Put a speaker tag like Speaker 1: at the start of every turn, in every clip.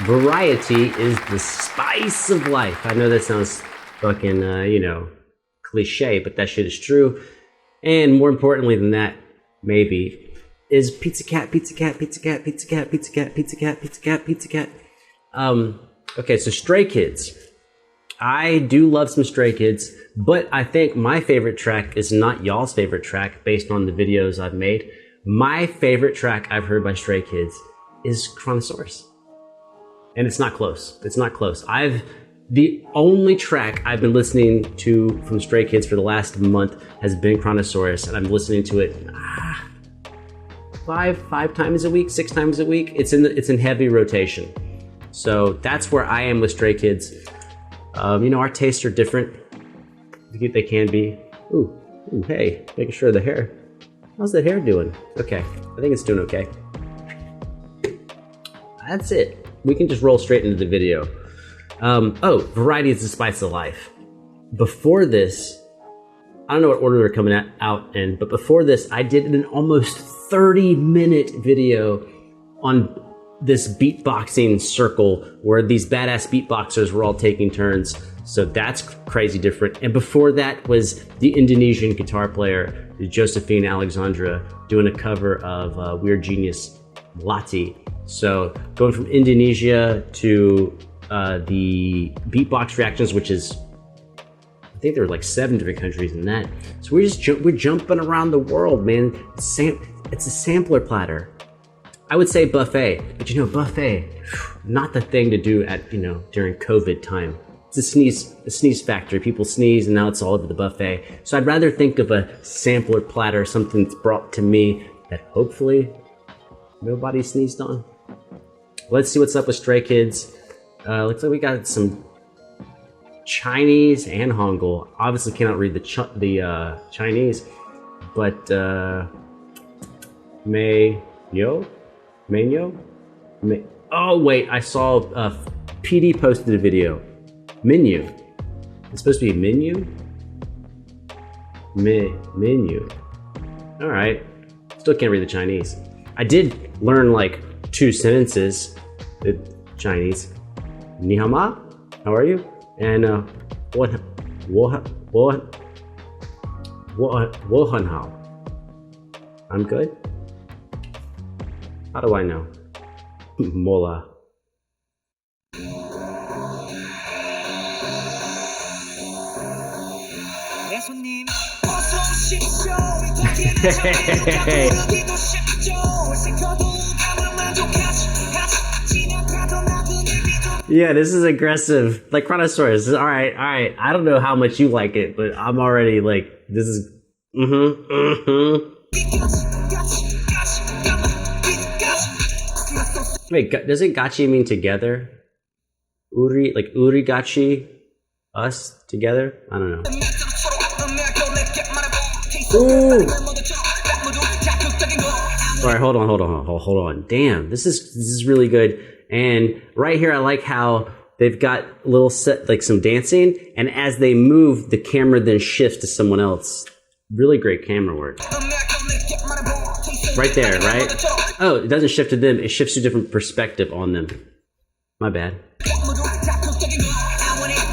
Speaker 1: Variety is the spice of life. I know that sounds fucking, cliche, but that shit is true. And more importantly than that, maybe, is Pizza Cat, Pizza Cat, Pizza Cat, Pizza Cat, Pizza Cat, Pizza Cat, Pizza Cat, Pizza Cat. Okay, so Stray Kids. I do love some Stray Kids, but I think my favorite track is not y'all's favorite track based on the videos I've made. My favorite track I've heard by Stray Kids is Chronosaurus. And it's not close. It's not close. The only track I've been listening to from Stray Kids for the last month has been Chronosaurus, and I'm listening to it five times a week, 6 times a week. It's in heavy rotation. So that's where I am with Stray Kids. Our tastes are different. They can be. Ooh, hey, making sure the hair. How's the hair doing? Okay, I think it's doing okay. That's it. We can just roll straight into the video. Variety is the spice of life. Before this, I don't know what order they're coming out in, but before this, I did an almost 30-minute video on this beatboxing circle where these badass beatboxers were all taking turns. So that's crazy different. And before that was the Indonesian guitar player, Josephine Alexandra, doing a cover of Weird Genius Lati. So going from Indonesia to the beatbox reactions, which is, I think there were like 7 different countries in that. So we're jumping around the world, man. It's a sampler platter. I would say buffet, but buffet, not the thing to do at during COVID time. It's a sneeze factory. People sneeze, and now it's all over the buffet. So I'd rather think of a sampler platter, something that's brought to me that hopefully nobody sneezed on. Let's see what's up with Stray Kids. Looks like we got some Chinese and Hangul. Obviously cannot read the Chinese, but oh wait, I saw PD posted a video. Menu. It's supposed to be menu? Menu. All right. Still can't read the Chinese. I did learn like 2 sentences in Chinese. Ni hao ma? How are you? And what han hao? I'm good. How do I know? Mola. Yeah, this is aggressive. Like Chronosaurus. All right. I don't know how much you like it, but I'm already like, this is. Wait, doesn't gachi mean together? Urigachi, us together? I don't know. Ooh. All right, hold on. Damn, this is really good. And right here, I like how they've got a little set, like some dancing, and as they move, the camera then shifts to someone else. Really great camera work. Right there, right? Oh, it doesn't shift to them, it shifts to a different perspective on them. My bad.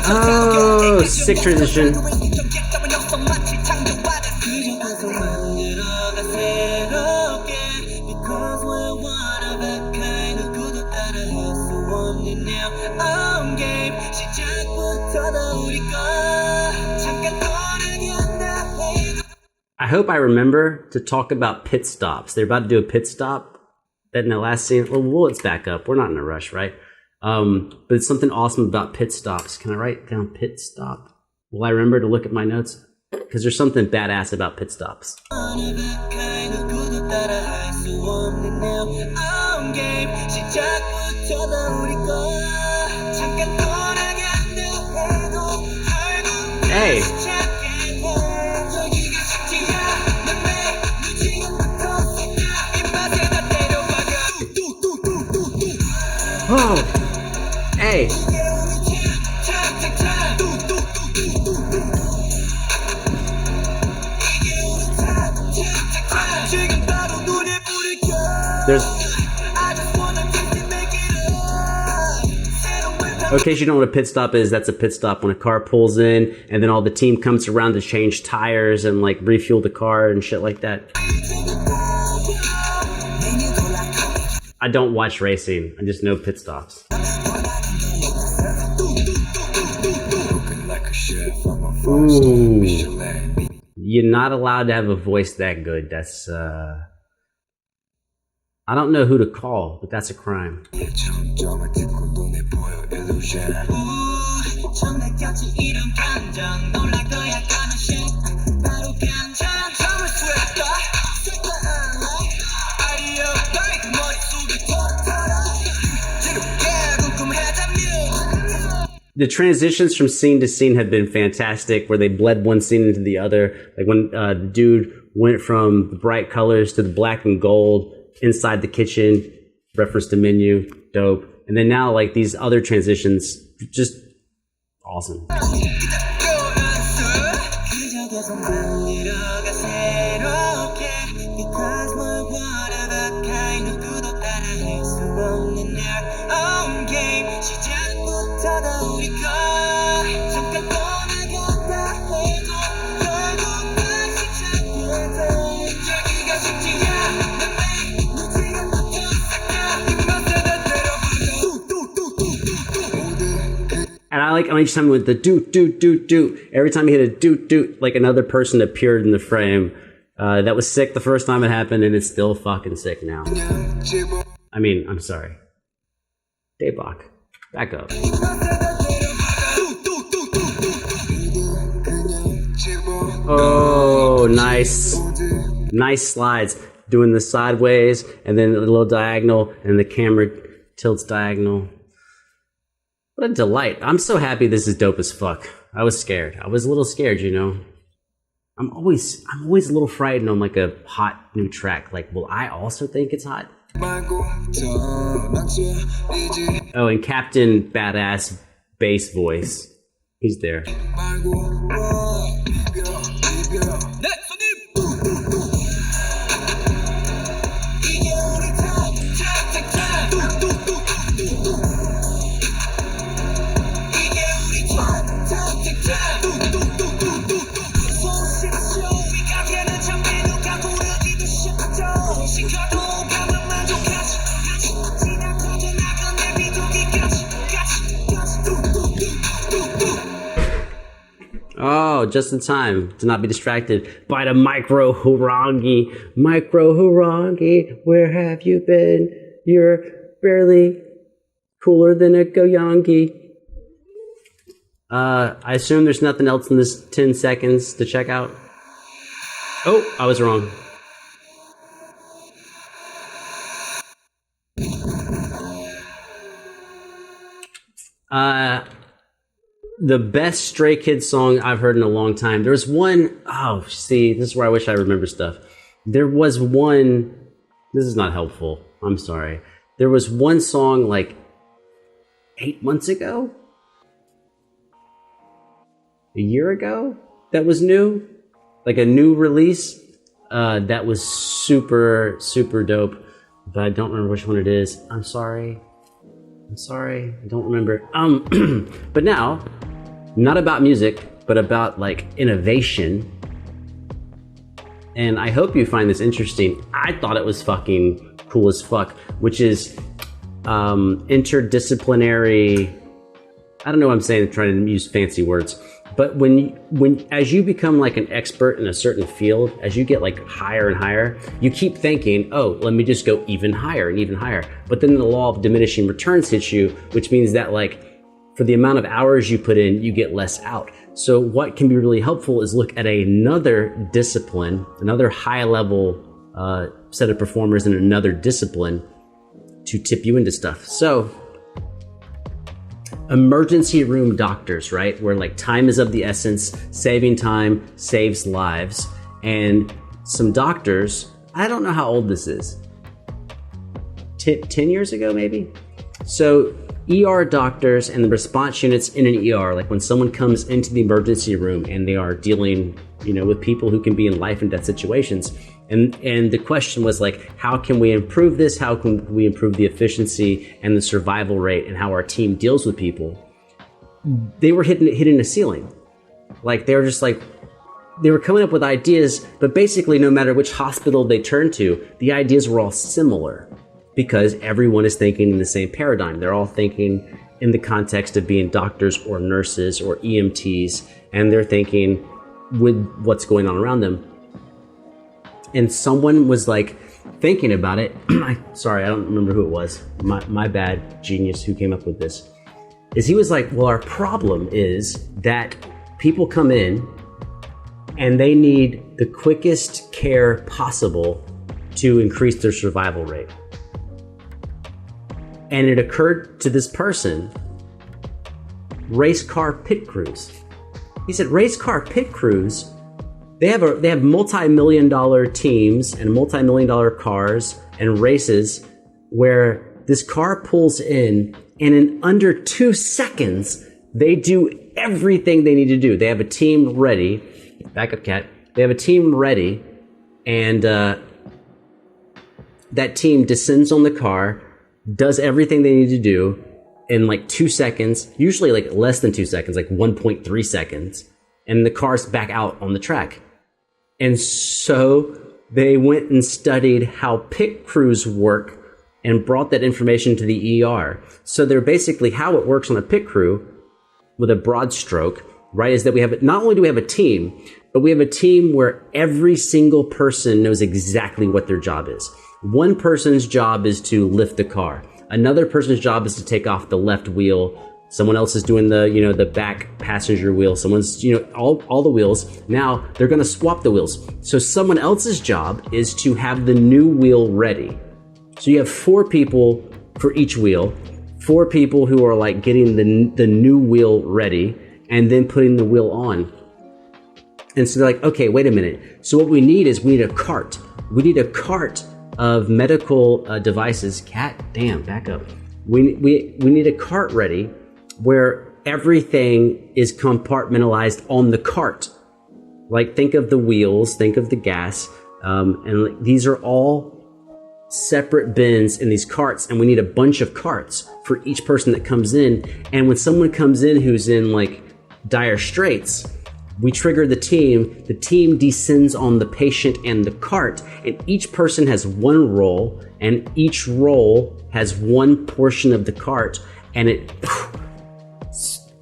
Speaker 1: Oh, sick transition. I hope I remember to talk about pit stops. They're about to do a pit stop. That in the last scene, well, let's back up. We're not in a rush, right? But it's something awesome about pit stops. Can I write down pit stop? Will I remember to look at my notes? Because there's something badass about pit stops. Hey. Oh, hey. In case you don't know what a pit stop is, that's a pit stop when a car pulls in and then all the team comes around to change tires and like refuel the car and shit like that. I don't watch racing. I just know pit stops. Ooh. You're not allowed to have a voice that good. That's, I don't know who to call, but that's a crime. The transitions from scene to scene have been fantastic, where they bled one scene into the other. Like when the dude went from the bright colors to the black and gold inside the kitchen, reference to menu, dope. And then now like these other transitions, just awesome. And I like each time with the doot, doot, doot, doot. Every time he hit a doot, doot, like another person appeared in the frame. That was sick the first time it happened, and it's still fucking sick now. I mean, I'm sorry. Daybach, back up. Oh, nice. Nice slides. Doing the sideways, and then a little diagonal, and the camera tilts diagonal. What a delight. I'm so happy this is dope as fuck. I was scared. I was a little scared, you know. I'm always a little frightened on like a hot new track. Like, will I also think it's hot? Oh, and Captain Badass bass voice. He's there. Oh, just in time to not be distracted by the micro harangue. Micro harangue, where have you been? You're barely cooler than a goyangi. I assume there's nothing else in this 10 seconds to check out. Oh, I was wrong. The best Stray Kids song I've heard in a long time. There was one, oh, see, this is where I wish I remember stuff. There was one, this is not helpful, I'm sorry. There was one song like 8 months ago? A year ago? That was new? Like a new release? That was super, super dope. But I don't remember which one it is. I'm sorry, I don't remember. But now, not about music, but about like innovation. And I hope you find this interesting. I thought it was fucking cool as fuck, which is interdisciplinary. I don't know what I'm saying, I'm trying to use fancy words. But as you become like an expert in a certain field, as you get like higher and higher, you keep thinking, oh, let me just go even higher and even higher. But then the law of diminishing returns hits you, which means that like for the amount of hours you put in, you get less out. So what can be really helpful is look at another discipline, another high level set of performers in another discipline to tip you into stuff. So emergency room doctors, right? Where like time is of the essence, saving time saves lives. And some doctors, I don't know how old this is, 10 years ago maybe? So ER doctors and the response units in an ER, like when someone comes into the emergency room and they are dealing, you know, with people who can be in life and death situations, And the question was like, how can we improve this? How can we improve the efficiency and the survival rate and how our team deals with people? They were hitting a ceiling. Like they were just like, they were coming up with ideas, but basically no matter which hospital they turned to, the ideas were all similar because everyone is thinking in the same paradigm. They're all thinking in the context of being doctors or nurses or EMTs, and they're thinking with what's going on around them. And someone was like thinking about it. Sorry, I don't remember who it was. My bad, genius who came up with this. Is he was like, well, our problem is that people come in and they need the quickest care possible to increase their survival rate. And it occurred to this person, race car pit crews. He said, race car pit crews, they have multi-million-dollar teams and multi-million-dollar cars and races where this car pulls in and in under 2 seconds, they do everything they need to do. They have a team ready. Back up, cat. They have a team ready, and that team descends on the car, does everything they need to do in like 2 seconds, usually like less than 2 seconds, like 1.3 seconds, and the car's back out on the track. And so they went and studied how pit crews work and brought that information to the ER. So they're basically how it works on a pit crew with a broad stroke, right, is that we have, not only do we have a team, but we have a team where every single person knows exactly what their job is. One person's job is to lift the car. Another person's job is to take off the left wheel. Someone else is doing the back passenger wheel. Someone's, all the wheels. Now they're going to swap the wheels. So someone else's job is to have the new wheel ready. So you have 4 people for each wheel, 4 people who are like getting the new wheel ready and then putting the wheel on. And so they're like, okay, wait a minute. So what we need a cart. We need a cart of medical devices. Cat, damn, back up. We need a cart ready where everything is compartmentalized on the cart. Like think of the wheels, think of the gas, and like, these are all separate bins in these carts, and we need a bunch of carts for each person that comes in. And when someone comes in who's in like dire straits, we trigger the team descends on the patient and the cart, and each person has one role, and each role has one portion of the cart, and it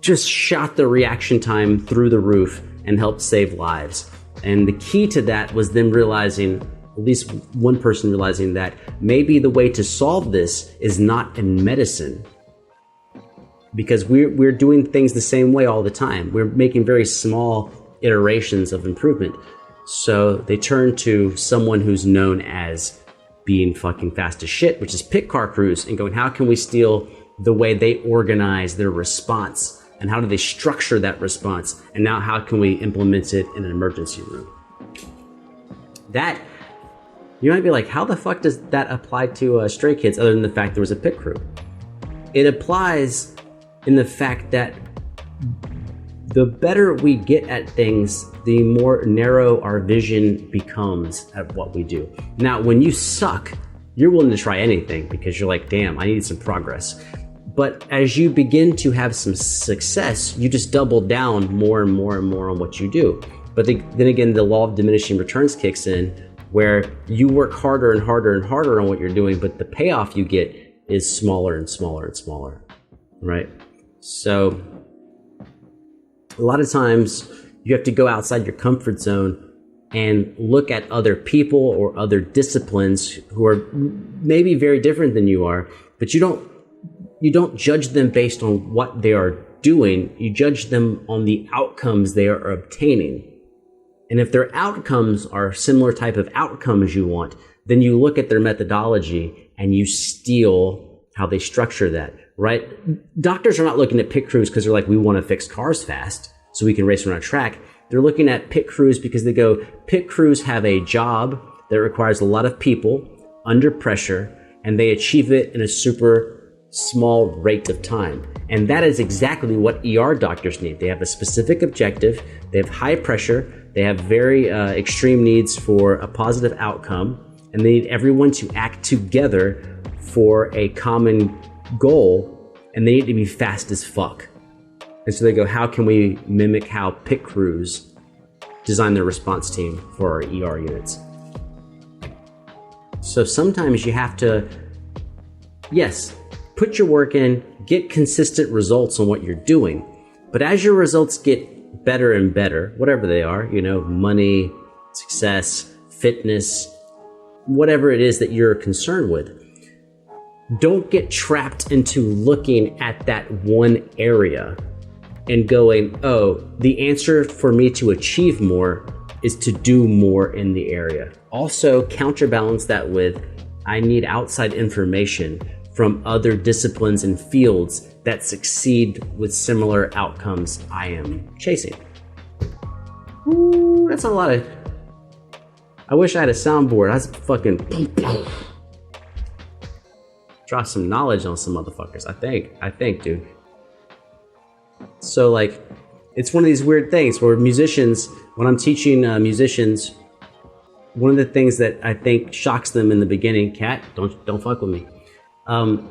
Speaker 1: just shot the reaction time through the roof and helped save lives. And the key to that was them realizing, at least one person realizing, that maybe the way to solve this is not in medicine, because we're doing things the same way all the time. We're making very small iterations of improvement. So they turn to someone who's known as being fucking fast as shit, which is pit car crews, and going, how can we steal the way they organize their response? And how do they structure that response? And now how can we implement it in an emergency room? That, you might be like, how the fuck does that apply to Stray Kids other than the fact there was a pit crew? It applies in the fact that the better we get at things, the more narrow our vision becomes at what we do. Now, when you suck, you're willing to try anything because you're like, damn, I need some progress. But as you begin to have some success, you just double down more and more and more on what you do. But then again, the law of diminishing returns kicks in, where you work harder and harder and harder on what you're doing, but the payoff you get is smaller and smaller and smaller, right? So a lot of times you have to go outside your comfort zone and look at other people or other disciplines who are maybe very different than you are, but you don't judge them based on what they are doing. You judge them on the outcomes they are obtaining. And if their outcomes are similar type of outcomes you want, then you look at their methodology and you steal how they structure that, right? Doctors are not looking at pit crews because they're like, we want to fix cars fast so we can race around a track. They're looking at pit crews because they go, pit crews have a job that requires a lot of people under pressure, and they achieve it in a super small rate of time. And that is exactly what ER doctors need. They have a specific objective, they have high pressure, they have very extreme needs for a positive outcome, and they need everyone to act together for a common goal, and they need to be fast as fuck. And so they go, how can we mimic how pit crews design their response team for our ER units? So sometimes you have to, yes, put your work in, get consistent results on what you're doing. But as your results get better and better, whatever they are, money, success, fitness, whatever it is that you're concerned with, don't get trapped into looking at that one area and going, oh, the answer for me to achieve more is to do more in the area. Also, counterbalance that with, I need outside information from other disciplines and fields that succeed with similar outcomes I am chasing. Ooh, that's a lot of... I wish I had a soundboard. That's fucking... Drop some knowledge on some motherfuckers, I think, dude. So, like, it's one of these weird things where musicians, when I'm teaching musicians, one of the things that I think shocks them in the beginning, Kat, don't fuck with me,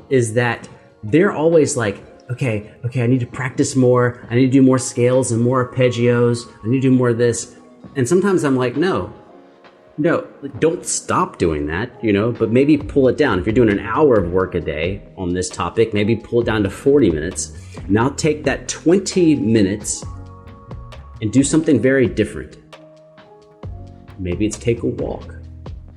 Speaker 1: is that they're always like, okay, I need to practice more. I need to do more scales and more arpeggios. I need to do more of this. And sometimes I'm like, no, don't stop doing that, but maybe pull it down. If you're doing an hour of work a day on this topic, maybe pull it down to 40 minutes. Now take that 20 minutes and do something very different. Maybe it's take a walk.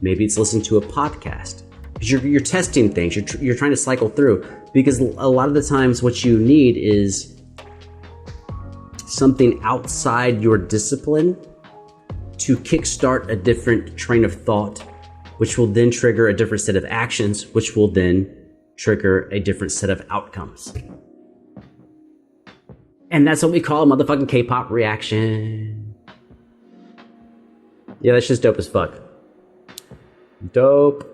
Speaker 1: Maybe it's listen to a podcast. Because you're testing things. You're trying to cycle through. Because a lot of the times what you need is something outside your discipline to kickstart a different train of thought, which will then trigger a different set of actions, which will then trigger a different set of outcomes. And that's what we call a motherfucking K-pop reaction. Yeah, that's just dope as fuck. Dope.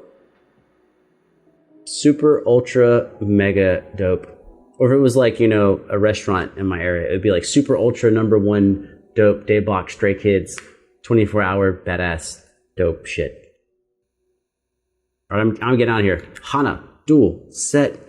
Speaker 1: Super, ultra, mega dope. Or if it was like, a restaurant in my area, it'd be like super, ultra, #1 dope, Dayblock, Stray Kids, 24-hour, badass, dope shit. All right, I'm getting out of here. Hana, dual, set,